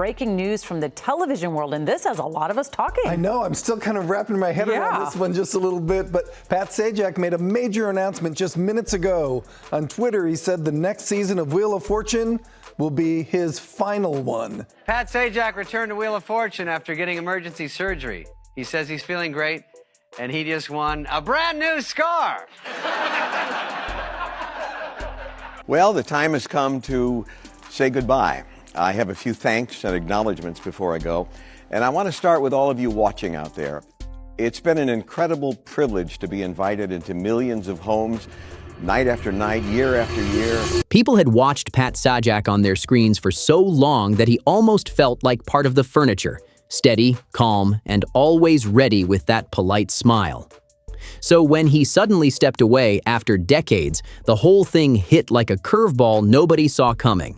breaking news from the television world, and this has a lot of us talking. I know, I'm still kind of wrapping my head around this one just a little bit, but Pat Sajak made a major announcement just minutes ago. On Twitter, he said the next season of Wheel of Fortune will be his final one. Pat Sajak returned to Wheel of Fortune after getting emergency surgery. He says he's feeling great, and he just won a brand new scar. Well, the time has come to say goodbye. I have a few thanks and acknowledgments before I go, and I want to start with all of you watching out there. It's been an incredible privilege to be invited into millions of homes, night after night, year after year. People had watched Pat Sajak on their screens for so long that he almost felt like part of the furniture, steady, calm, and always ready with that polite smile. So when he suddenly stepped away after decades, the whole thing hit like a curveball nobody saw coming.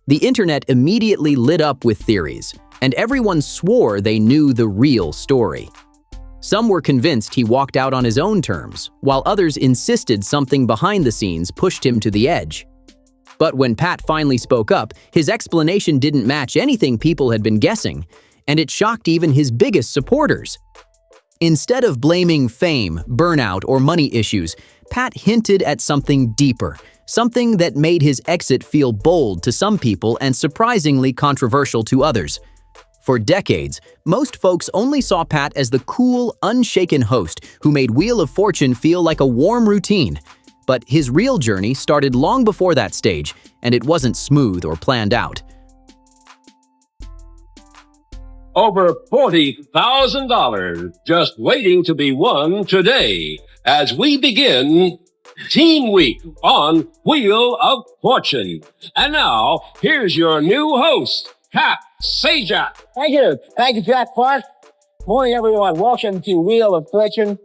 The internet immediately lit up with theories, and everyone swore they knew the real story. Some were convinced he walked out on his own terms, while others insisted something behind the scenes pushed him to the edge. But when Pat finally spoke up, his explanation didn't match anything people had been guessing, and it shocked even his biggest supporters. Instead of blaming fame, burnout, or money issues, Pat hinted at something deeper, something that made his exit feel bold to some people and surprisingly controversial to others. For decades, most folks only saw Pat as the cool, unshaken host who made Wheel of Fortune feel like a warm routine. But his real journey started long before that stage, and it wasn't smooth or planned out. Over $40,000 just waiting to be won today as we begin Team Week on Wheel of Fortune. And now, here's your new host, Pat Sajak. Thank you. Thank you, Jack Clark. Morning, everyone. Welcome to Wheel of Fortune.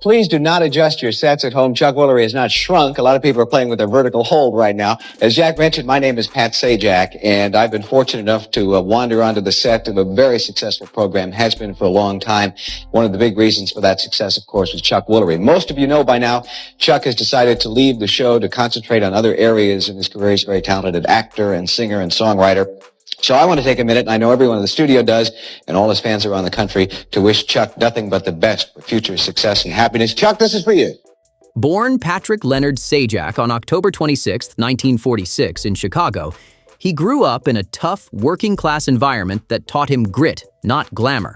Please do not adjust your sets at home. Chuck Woolery has not shrunk. A lot of people are playing with their vertical hold right now. As Jack mentioned, my name is Pat Sajak, and I've been fortunate enough to wander onto the set of a very successful program, has been for a long time. One of the big reasons for that success, of course, was Chuck Woolery. Most of you know by now, Chuck has decided to leave the show to concentrate on other areas in his career. He's a very talented actor and singer and songwriter. So I want to take a minute, and I know everyone in the studio does, and all his fans around the country, to wish Chuck nothing but the best for future success and happiness. Chuck, this is for you. Born Patrick Leonard Sajak on October 26, 1946 in Chicago, he grew up in a tough, working-class environment that taught him grit, not glamour.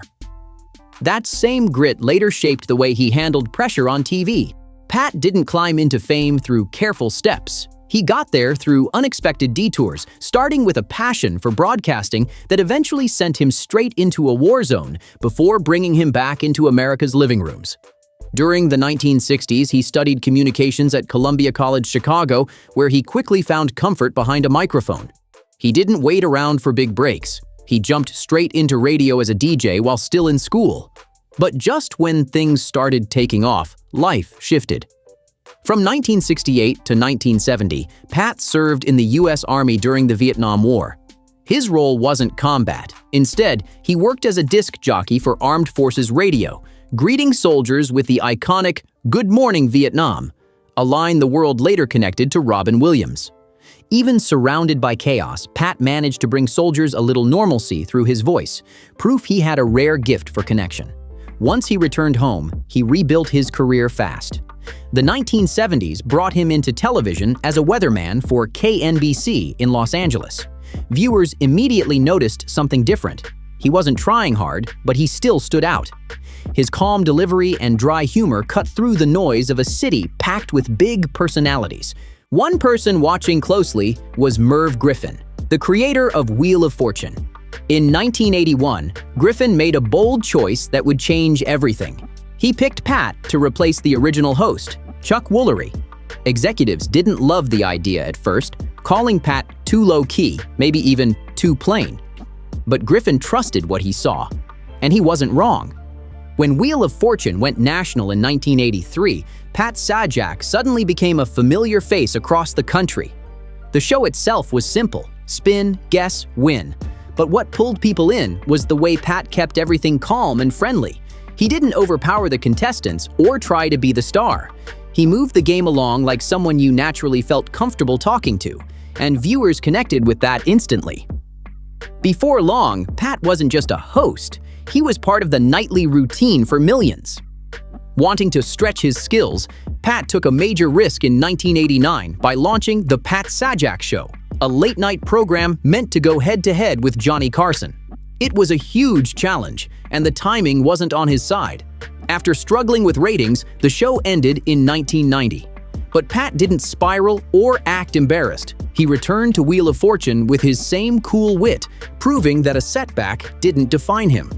That same grit later shaped the way he handled pressure on TV. Pat didn't climb into fame through careful steps. He got there through unexpected detours, starting with a passion for broadcasting that eventually sent him straight into a war zone before bringing him back into America's living rooms. During the 1960s, he studied communications at Columbia College Chicago, where he quickly found comfort behind a microphone. He didn't wait around for big breaks. He jumped straight into radio as a DJ while still in school. But just when things started taking off, life shifted. From 1968 to 1970, Pat served in the U.S. Army during the Vietnam War. His role wasn't combat. Instead, he worked as a disc jockey for Armed Forces Radio, greeting soldiers with the iconic "Good Morning Vietnam," a line the world later connected to Robin Williams. Even surrounded by chaos, Pat managed to bring soldiers a little normalcy through his voice, proof he had a rare gift for connection. Once he returned home, he rebuilt his career fast. The 1970s brought him into television as a weatherman for KNBC in Los Angeles. Viewers immediately noticed something different. He wasn't trying hard, but he still stood out. His calm delivery and dry humor cut through the noise of a city packed with big personalities. One person watching closely was Merv Griffin, the creator of Wheel of Fortune. In 1981, Griffin made a bold choice that would change everything. He picked Pat to replace the original host, Chuck Woolery. Executives didn't love the idea at first, calling Pat too low-key, maybe even too plain. But Griffin trusted what he saw, and he wasn't wrong. When Wheel of Fortune went national in 1983, Pat Sajak suddenly became a familiar face across the country. The show itself was simple: spin, guess, win. But what pulled people in was the way Pat kept everything calm and friendly. He didn't overpower the contestants or try to be the star. He moved the game along like someone you naturally felt comfortable talking to, and viewers connected with that instantly. Before long, Pat wasn't just a host, he was part of the nightly routine for millions. Wanting to stretch his skills, Pat took a major risk in 1989 by launching The Pat Sajak Show, a late-night program meant to go head-to-head with Johnny Carson. It was a huge challenge, and the timing wasn't on his side. After struggling with ratings, the show ended in 1990. But Pat didn't spiral or act embarrassed. He returned to Wheel of Fortune with his same cool wit, proving that a setback didn't define him.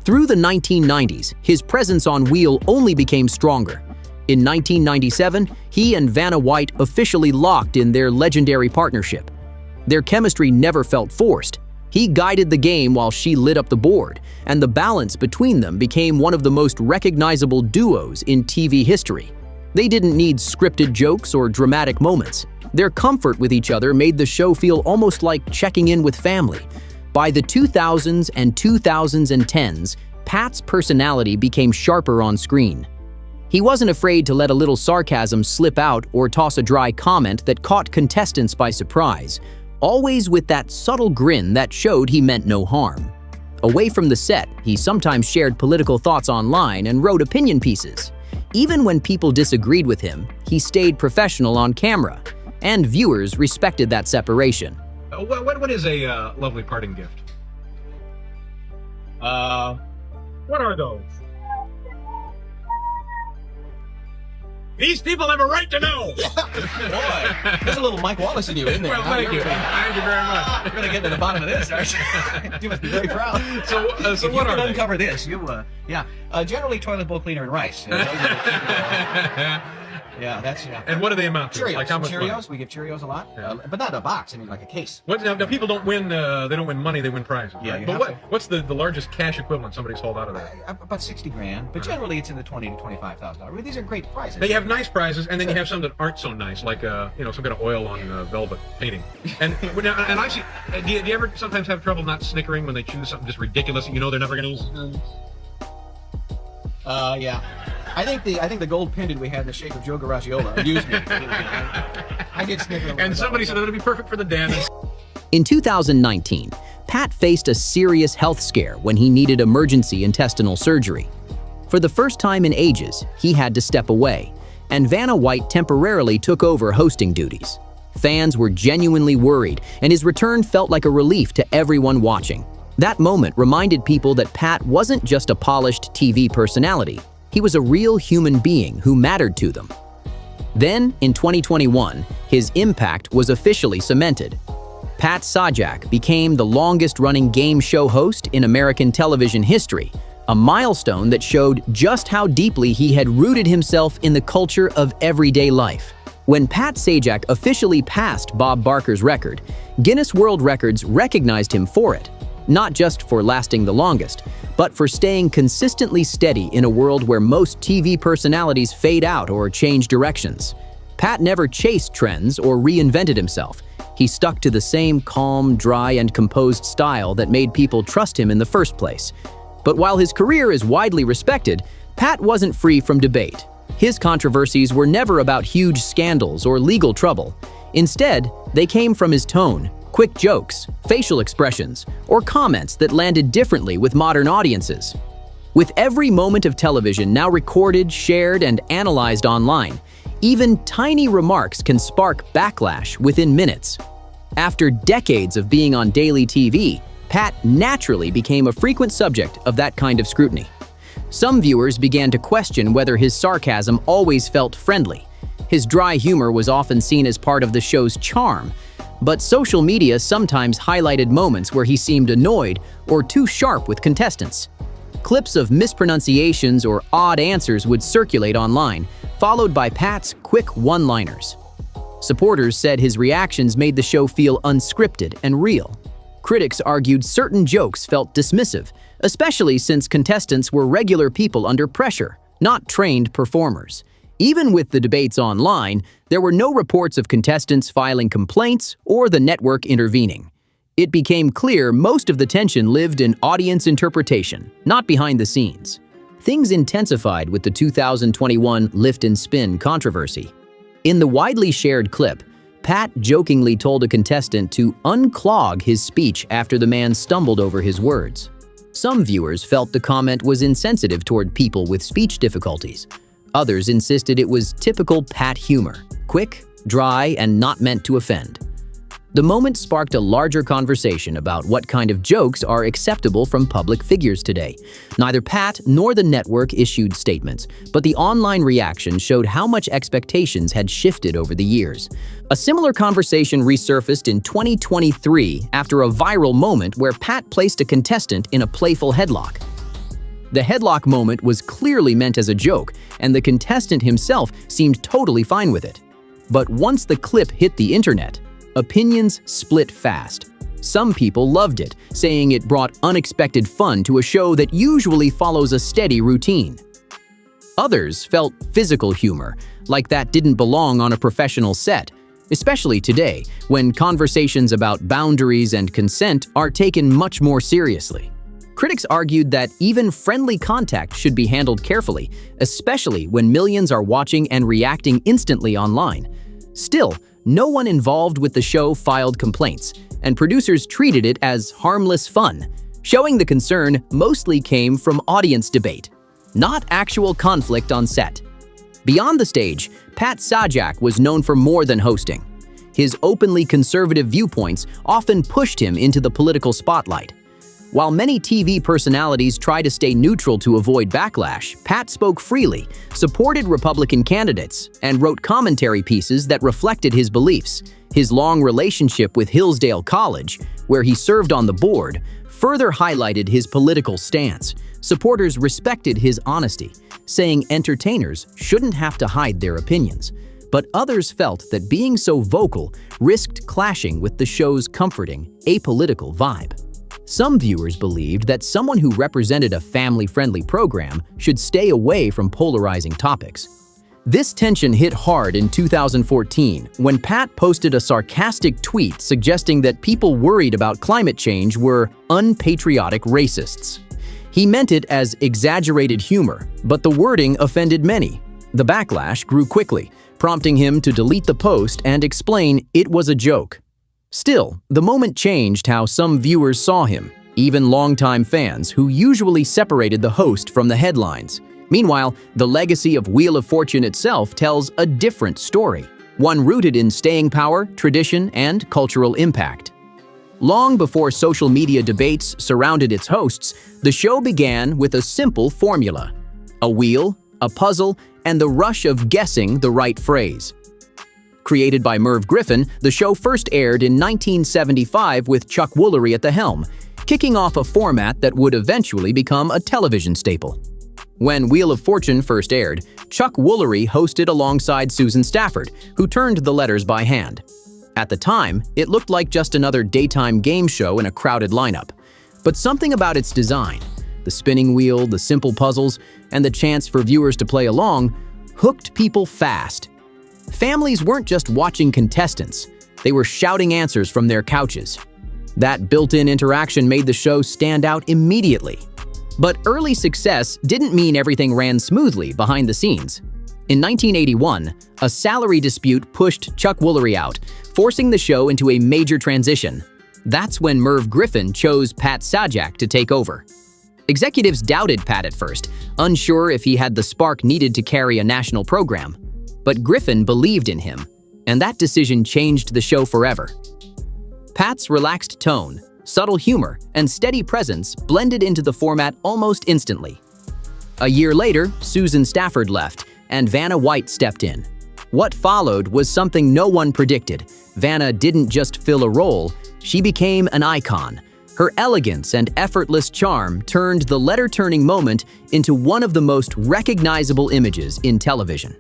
Through the 1990s, his presence on Wheel only became stronger. In 1997, he and Vanna White officially locked in their legendary partnership. Their chemistry never felt forced. He guided the game while she lit up the board, and the balance between them became one of the most recognizable duos in TV history. They didn't need scripted jokes or dramatic moments. Their comfort with each other made the show feel almost like checking in with family. By the 2000s and 2010s, Pat's personality became sharper on screen. He wasn't afraid to let a little sarcasm slip out or toss a dry comment that caught contestants by surprise, always with that subtle grin that showed he meant no harm. Away from the set, he sometimes shared political thoughts online and wrote opinion pieces. Even when people disagreed with him, he stayed professional on camera, and viewers respected that separation. What is a lovely parting gift? What are those? These people have a right to know! Boy, there's a little Mike Wallace in you, isn't there? Well, thank you. Thank you very much. You're really getting to the bottom of this, aren't you? You must be very proud. So if what you are can they? uncover this, generally toilet bowl cleaner and rice. Yeah, that's, And what do they amount to? Cheerios. Like how much Cheerios. money? We give Cheerios a lot, Yeah. but not a box. I mean, like a case. Now, people don't win. They don't win money. They win prizes. Yeah, right? you But have to. what's the largest cash equivalent somebody's hauled out of that? About 60 grand, but generally it's in the $20,000 to $25,000. These are great prizes. They have nice prizes, and then you have some that aren't so nice, like some kind of oil on velvet painting. And I see. Do you ever sometimes have trouble not snickering when they choose something just ridiculous that you know they're never going to use? Yeah. I think the gold pendant we had in the shape of Joe Garagiola amused me. I did snicker a little And bit somebody about said it'll be perfect for the den. In 2019, Pat faced a serious health scare when he needed emergency intestinal surgery. For the first time in ages, he had to step away, and Vanna White temporarily took over hosting duties. Fans were genuinely worried, and his return felt like a relief to everyone watching. That moment reminded people that Pat wasn't just a polished TV personality. He was a real human being who mattered to them. Then, in 2021, his impact was officially cemented. Pat Sajak became the longest-running game show host in American television history, a milestone that showed just how deeply he had rooted himself in the culture of everyday life. When Pat Sajak officially passed Bob Barker's record, Guinness World Records recognized him for it. Not just for lasting the longest, but for staying consistently steady in a world where most TV personalities fade out or change directions. Pat never chased trends or reinvented himself. He stuck to the same calm, dry, and composed style that made people trust him in the first place. But while his career is widely respected, Pat wasn't free from debate. His controversies were never about huge scandals or legal trouble. Instead, they came from his tone, quick jokes, facial expressions, or comments that landed differently with modern audiences. With every moment of television now recorded, shared, and analyzed online, even tiny remarks can spark backlash within minutes. After decades of being on daily TV, Pat naturally became a frequent subject of that kind of scrutiny. Some viewers began to question whether his sarcasm always felt friendly. His dry humor was often seen as part of the show's charm, but social media sometimes highlighted moments where he seemed annoyed or too sharp with contestants. Clips of mispronunciations or odd answers would circulate online, followed by Pat's quick one-liners. Supporters said his reactions made the show feel unscripted and real. Critics argued certain jokes felt dismissive, especially since contestants were regular people under pressure, not trained performers. Even with the debates online, there were no reports of contestants filing complaints or the network intervening. It became clear most of the tension lived in audience interpretation, not behind the scenes. Things intensified with the 2021 lift and spin controversy. In the widely shared clip, Pat jokingly told a contestant to unclog his speech after the man stumbled over his words. Some viewers felt the comment was insensitive toward people with speech difficulties. Others insisted it was typical Pat humor, quick, dry, and not meant to offend. The moment sparked a larger conversation about what kind of jokes are acceptable from public figures today. Neither Pat nor the network issued statements, but the online reaction showed how much expectations had shifted over the years. A similar conversation resurfaced in 2023 after a viral moment where Pat placed a contestant in a playful headlock. The headlock moment was clearly meant as a joke, and the contestant himself seemed totally fine with it. But once the clip hit the internet, opinions split fast. Some people loved it, saying it brought unexpected fun to a show that usually follows a steady routine. Others felt physical humor, like that didn't belong on a professional set, especially today, when conversations about boundaries and consent are taken much more seriously. Critics argued that even friendly contact should be handled carefully, especially when millions are watching and reacting instantly online. Still, no one involved with the show filed complaints, and producers treated it as harmless fun, showing the concern mostly came from audience debate, not actual conflict on set. Beyond the stage, Pat Sajak was known for more than hosting. His openly conservative viewpoints often pushed him into the political spotlight. While many TV personalities try to stay neutral to avoid backlash, Pat spoke freely, supported Republican candidates, and wrote commentary pieces that reflected his beliefs. His long relationship with Hillsdale College, where he served on the board, further highlighted his political stance. Supporters respected his honesty, saying entertainers shouldn't have to hide their opinions. But others felt that being so vocal risked clashing with the show's comforting, apolitical vibe. Some viewers believed that someone who represented a family-friendly program should stay away from polarizing topics. This tension hit hard in 2014 when Pat posted a sarcastic tweet suggesting that people worried about climate change were unpatriotic racists. He meant it as exaggerated humor, but the wording offended many. The backlash grew quickly, prompting him to delete the post and explain it was a joke. Still, the moment changed how some viewers saw him, even longtime fans who usually separated the host from the headlines. Meanwhile, the legacy of Wheel of Fortune itself tells a different story, one rooted in staying power, tradition, and cultural impact. Long before social media debates surrounded its hosts, the show began with a simple formula: a wheel, a puzzle, and the rush of guessing the right phrase. Created by Merv Griffin, the show first aired in 1975 with Chuck Woolery at the helm, kicking off a format that would eventually become a television staple. When Wheel of Fortune first aired, Chuck Woolery hosted alongside Susan Stafford, who turned the letters by hand. At the time, it looked like just another daytime game show in a crowded lineup. But something about its design, the spinning wheel, the simple puzzles, and the chance for viewers to play along, hooked people fast. Families weren't just watching contestants, they were shouting answers from their couches. That built-in interaction made the show stand out immediately. But early success didn't mean everything ran smoothly behind the scenes. In 1981, a salary dispute pushed Chuck Woolery out, forcing the show into a major transition. That's when Merv Griffin chose Pat Sajak to take over. Executives doubted Pat at first, unsure if he had the spark needed to carry a national program. But Griffin believed in him, and that decision changed the show forever. Pat's relaxed tone, subtle humor, and steady presence blended into the format almost instantly. A year later, Susan Stafford left, and Vanna stepped in. What followed was something no one predicted. Vanna didn't just fill a role, she became an icon. Her elegance and effortless charm turned the letter-turning moment into one of the most recognizable images in television.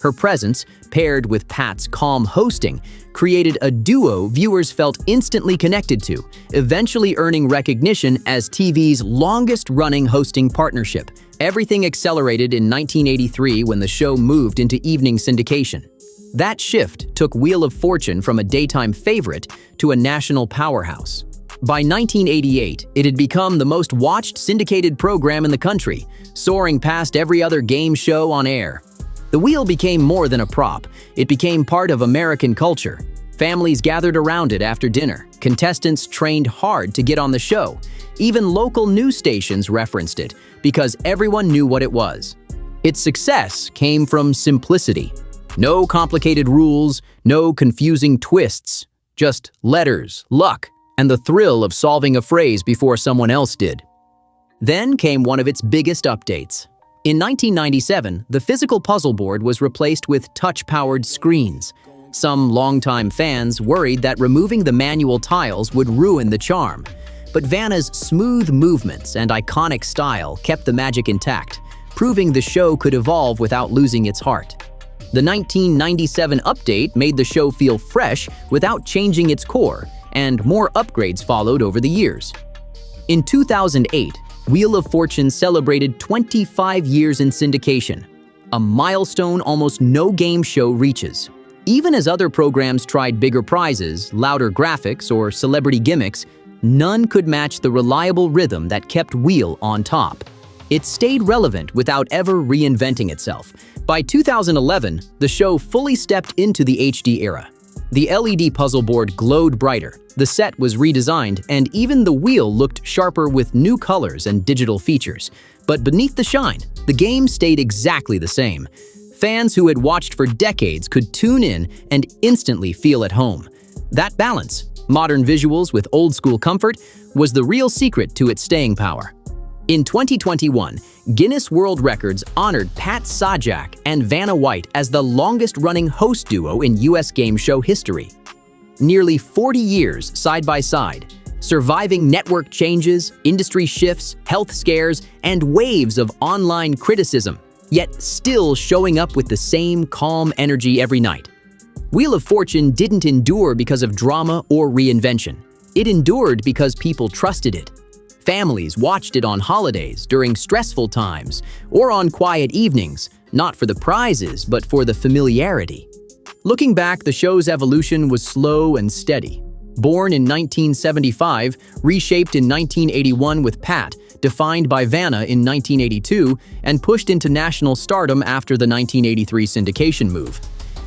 Her presence, paired with Pat's calm hosting, created a duo viewers felt instantly connected to, eventually earning recognition as TV's longest-running hosting partnership. Everything accelerated in 1983 when the show moved into evening syndication. That shift took Wheel of Fortune from a daytime favorite to a national powerhouse. By 1988, it had become the most watched syndicated program in the country, soaring past every other game show on air. The wheel became more than a prop. It became part of American culture. Families gathered around it after dinner. Contestants trained hard to get on the show. Even local news stations referenced it because everyone knew what it was. Its success came from simplicity. No complicated rules, no confusing twists, just letters, luck, and the thrill of solving a phrase before someone else did. Then came one of its biggest updates. In 1997, the physical puzzle board was replaced with touch-powered screens. Some longtime fans worried that removing the manual tiles would ruin the charm. But Vanna's smooth movements and iconic style kept the magic intact, proving the show could evolve without losing its heart. The 1997 update made the show feel fresh without changing its core, and more upgrades followed over the years. In 2008, Wheel of Fortune celebrated 25 years in syndication, a milestone almost no game show reaches. Even as other programs tried bigger prizes, louder graphics, or celebrity gimmicks, none could match the reliable rhythm that kept Wheel on top. It stayed relevant without ever reinventing itself. By 2011, the show fully stepped into the HD era. The LED puzzle board glowed brighter, the set was redesigned, and even the wheel looked sharper with new colors and digital features. But beneath the shine, the game stayed exactly the same. Fans who had watched for decades could tune in and instantly feel at home. That balance, modern visuals with old-school comfort, was the real secret to its staying power. In 2021, Guinness World Records honored Pat Sajak and Vanna White as the longest-running host duo in U.S. game show history. Nearly 40 years side by side, surviving network changes, industry shifts, health scares, and waves of online criticism, yet still showing up with the same calm energy every night. Wheel of Fortune didn't endure because of drama or reinvention. It endured because people trusted it. Families watched it on holidays, during stressful times, or on quiet evenings, not for the prizes, but for the familiarity. Looking back, the show's evolution was slow and steady. Born in 1975, reshaped in 1981 with Pat, defined by Vanna in 1982, and pushed into national stardom after the 1983 syndication move.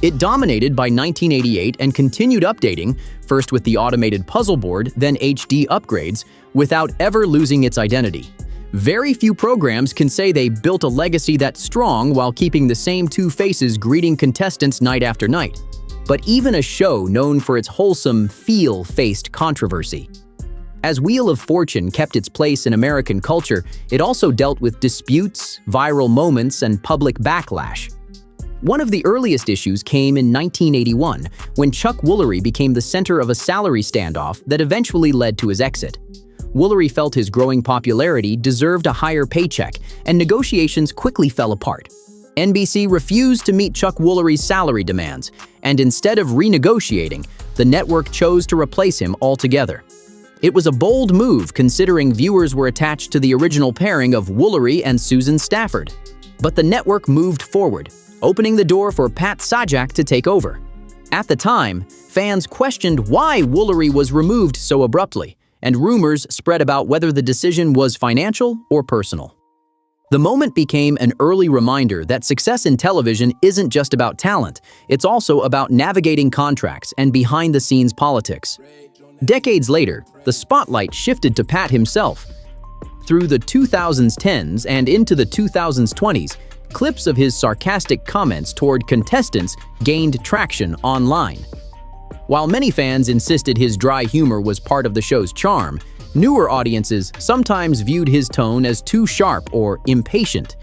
It dominated by 1988 and continued updating, first with the automated puzzle board, then HD upgrades, without ever losing its identity. Very few programs can say they built a legacy that's strong while keeping the same two faces greeting contestants night after night. But even a show known for its wholesome feel faced controversy. As Wheel of Fortune kept its place in American culture, it also dealt with disputes, viral moments, and public backlash. One of the earliest issues came in 1981, when Chuck Woolery became the center of a salary standoff that eventually led to his exit. Woolery felt his growing popularity deserved a higher paycheck, and negotiations quickly fell apart. NBC refused to meet Chuck Woolery's salary demands, and instead of renegotiating, the network chose to replace him altogether. It was a bold move considering viewers were attached to the original pairing of Woolery and Susan Stafford. But the network moved forward, opening the door for Pat Sajak to take over. At the time, fans questioned why Woolery was removed so abruptly, and rumors spread about whether the decision was financial or personal. The moment became an early reminder that success in television isn't just about talent, it's also about navigating contracts and behind-the-scenes politics. Decades later, the spotlight shifted to Pat himself. Through the 2010s and into the 2020s, clips of his sarcastic comments toward contestants gained traction online. While many fans insisted his dry humor was part of the show's charm, newer audiences sometimes viewed his tone as too sharp or impatient.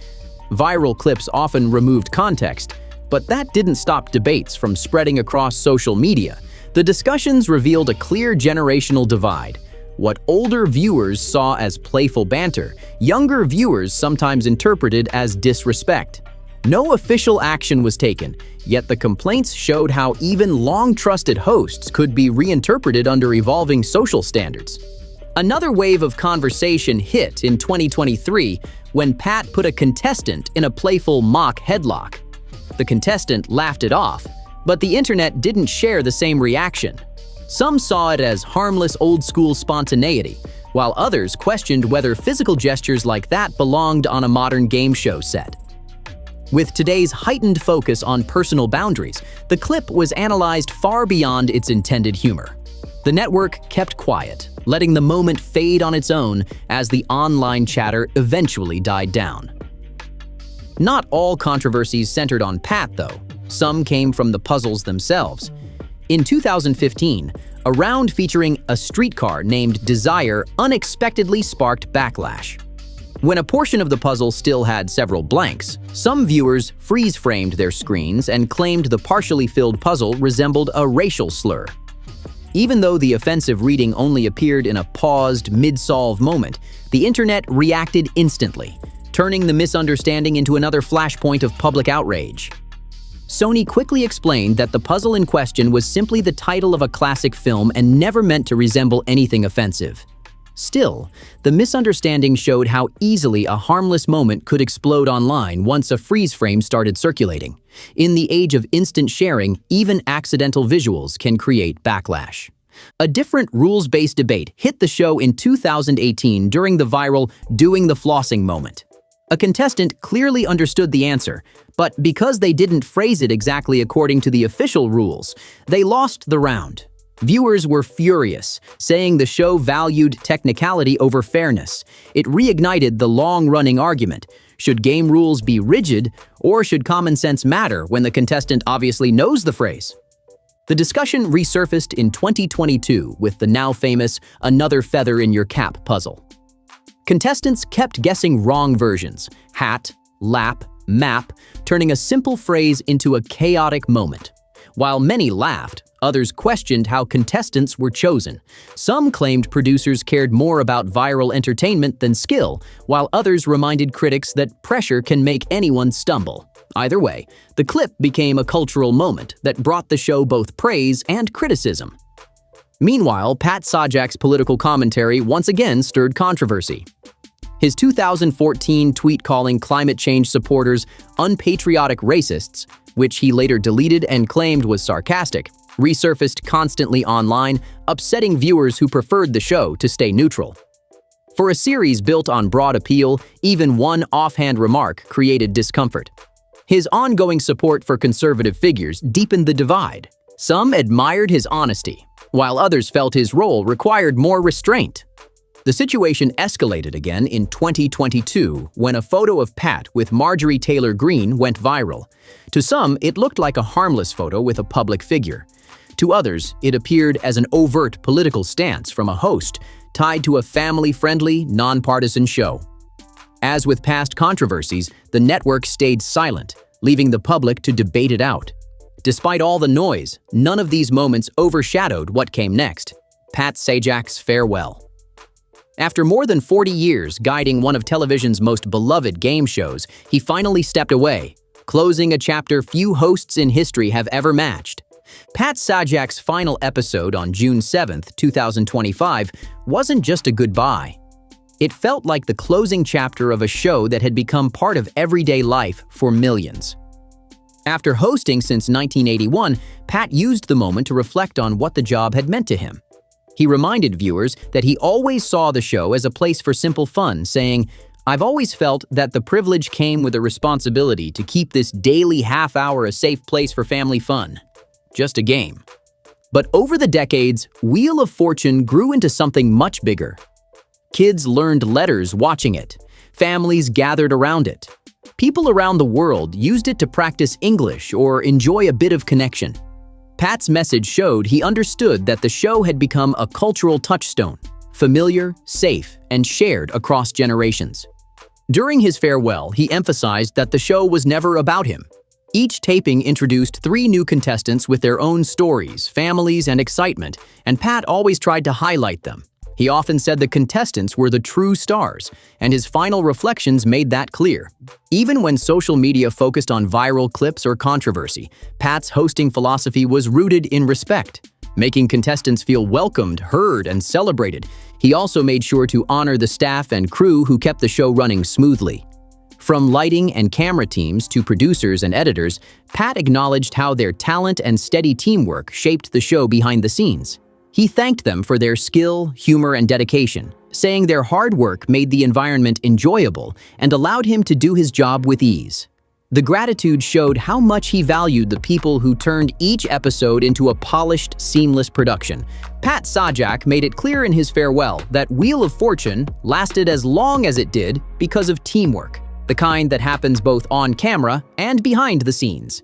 Viral clips often removed context, but that didn't stop debates from spreading across social media. The discussions revealed a clear generational divide. What older viewers saw as playful banter, younger viewers sometimes interpreted as disrespect. No official action was taken, yet the complaints showed how even long-trusted hosts could be reinterpreted under evolving social standards. Another wave of conversation hit in 2023 when Pat put a contestant in a playful mock headlock. The contestant laughed it off, but the internet didn't share the same reaction. Some saw it as harmless old-school spontaneity, while others questioned whether physical gestures like that belonged on a modern game show set. With today's heightened focus on personal boundaries, the clip was analyzed far beyond its intended humor. The network kept quiet, letting the moment fade on its own as the online chatter eventually died down. Not all controversies centered on Pat, though. Some came from the puzzles themselves. In 2015, a round featuring a streetcar named Desire unexpectedly sparked backlash. When a portion of the puzzle still had several blanks, some viewers freeze-framed their screens and claimed the partially filled puzzle resembled a racial slur. Even though the offensive reading only appeared in a paused, mid-solve moment, the internet reacted instantly, turning the misunderstanding into another flashpoint of public outrage. Sony quickly explained that the puzzle in question was simply the title of a classic film and never meant to resemble anything offensive. Still, the misunderstanding showed how easily a harmless moment could explode online once a freeze frame started circulating. In the age of instant sharing, even accidental visuals can create backlash. A different rules-based debate hit the show in 2018 during the viral "doing the flossing" moment. A contestant clearly understood the answer, but because they didn't phrase it exactly according to the official rules, they lost the round. Viewers were furious, saying the show valued technicality over fairness. It reignited the long-running argument: should game rules be rigid, or should common sense matter when the contestant obviously knows the phrase? The discussion resurfaced in 2022 with the now famous "another feather in your cap" puzzle. Contestants kept guessing wrong versions: hat, lap, map, turning a simple phrase into a chaotic moment. While many laughed, others questioned how contestants were chosen. Some claimed producers cared more about viral entertainment than skill, while others reminded critics that pressure can make anyone stumble. Either way, the clip became a cultural moment that brought the show both praise and criticism. Meanwhile, Pat Sajak's political commentary once again stirred controversy. His 2014 tweet calling climate change supporters unpatriotic racists, which he later deleted and claimed was sarcastic, resurfaced constantly online, upsetting viewers who preferred the show to stay neutral. For a series built on broad appeal, even one offhand remark created discomfort. His ongoing support for conservative figures deepened the divide. Some admired his honesty, while others felt his role required more restraint. The situation escalated again in 2022 when a photo of Pat with Marjorie Taylor Greene went viral. To some, it looked like a harmless photo with a public figure. To others, it appeared as an overt political stance from a host tied to a family-friendly, nonpartisan show. As with past controversies, the network stayed silent, leaving the public to debate it out. Despite all the noise, none of these moments overshadowed what came next: Pat Sajak's farewell. After more than 40 years guiding one of television's most beloved game shows, he finally stepped away, closing a chapter few hosts in history have ever matched. Pat Sajak's final episode on June 7, 2025, wasn't just a goodbye. It felt like the closing chapter of a show that had become part of everyday life for millions. After hosting since 1981, Pat used the moment to reflect on what the job had meant to him. He reminded viewers that he always saw the show as a place for simple fun, saying, "I've always felt that the privilege came with a responsibility to keep this daily half-hour a safe place for family fun. Just a game." But over the decades, Wheel of Fortune grew into something much bigger. Kids learned letters watching it. Families gathered around it. People around the world used it to practice English or enjoy a bit of connection. Pat's message showed he understood that the show had become a cultural touchstone, familiar, safe, and shared across generations. During his farewell, he emphasized that the show was never about him. Each taping introduced 3 new contestants with their own stories, families, and excitement, and Pat always tried to highlight them. He often said the contestants were the true stars, and his final reflections made that clear. Even when social media focused on viral clips or controversy, Pat's hosting philosophy was rooted in respect, making contestants feel welcomed, heard, and celebrated. He also made sure to honor the staff and crew who kept the show running smoothly. From lighting and camera teams to producers and editors, Pat acknowledged how their talent and steady teamwork shaped the show behind the scenes. He thanked them for their skill, humor, and dedication, saying their hard work made the environment enjoyable and allowed him to do his job with ease. The gratitude showed how much he valued the people who turned each episode into a polished, seamless production. Pat Sajak made it clear in his farewell that Wheel of Fortune lasted as long as it did because of teamwork, the kind that happens both on camera and behind the scenes.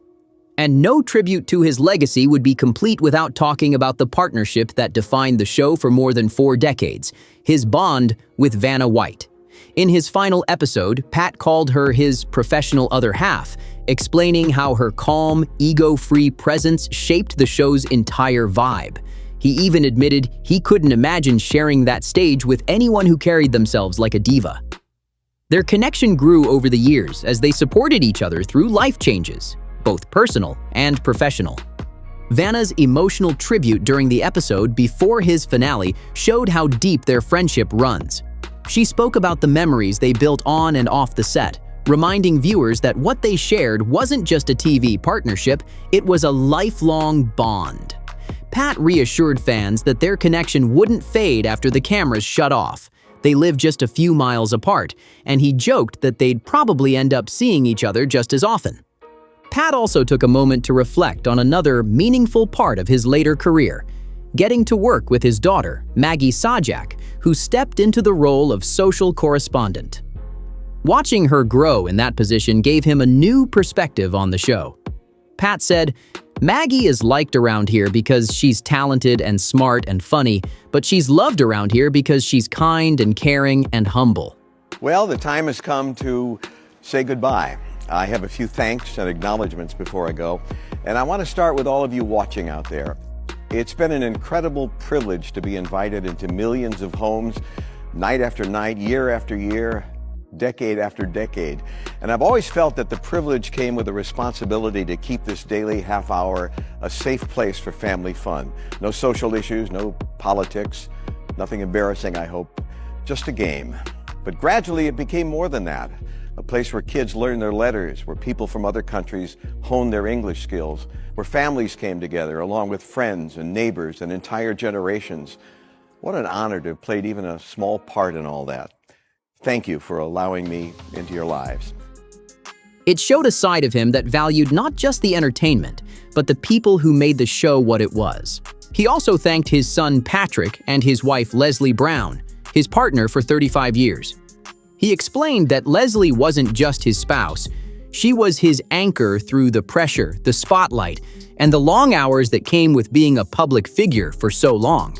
And no tribute to his legacy would be complete without talking about the partnership that defined the show for more than 4 decades, his bond with Vanna White. In his final episode, Pat called her his professional other half, explaining how her calm, ego-free presence shaped the show's entire vibe. He even admitted he couldn't imagine sharing that stage with anyone who carried themselves like a diva. Their connection grew over the years as they supported each other through life changes, both personal and professional. Vanna's emotional tribute during the episode before his finale showed how deep their friendship runs. She spoke about the memories they built on and off the set, reminding viewers that what they shared wasn't just a TV partnership, it was a lifelong bond. Pat reassured fans that their connection wouldn't fade after the cameras shut off. They live just a few miles apart, and he joked that they'd probably end up seeing each other just as often. Pat also took a moment to reflect on another meaningful part of his later career, getting to work with his daughter, Maggie Sajak, who stepped into the role of social correspondent. Watching her grow in that position gave him a new perspective on the show. Pat said, "Maggie is liked around here because she's talented and smart and funny, but she's loved around here because she's kind and caring and humble." Well, the time has come to say goodbye. I have a few thanks and acknowledgments before I go, and I want to start with all of you watching out there. It's been an incredible privilege to be invited into millions of homes, night after night, year after year, decade after decade. And I've always felt that the privilege came with a responsibility to keep this daily half hour a safe place for family fun. No social issues, no politics, nothing embarrassing, I hope, just a game. But gradually it became more than that. A place where kids learn their letters, where people from other countries hone their English skills, where families came together along with friends and neighbors and entire generations. What an honor to have played even a small part in all that. Thank you for allowing me into your lives. It showed a side of him that valued not just the entertainment, but the people who made the show what it was. He also thanked his son Patrick and his wife Leslie Brown, his partner for 35 years. He explained that Leslie wasn't just his spouse, she was his anchor through the pressure, the spotlight, and the long hours that came with being a public figure for so long.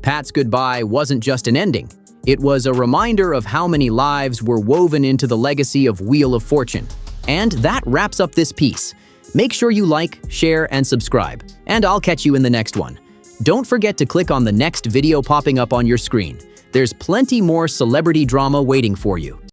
Pat's goodbye wasn't just an ending, it was a reminder of how many lives were woven into the legacy of Wheel of Fortune. And that wraps up this piece. Make sure you like, share, and subscribe, and I'll catch you in the next one. Don't forget to click on the next video popping up on your screen. There's plenty more celebrity drama waiting for you.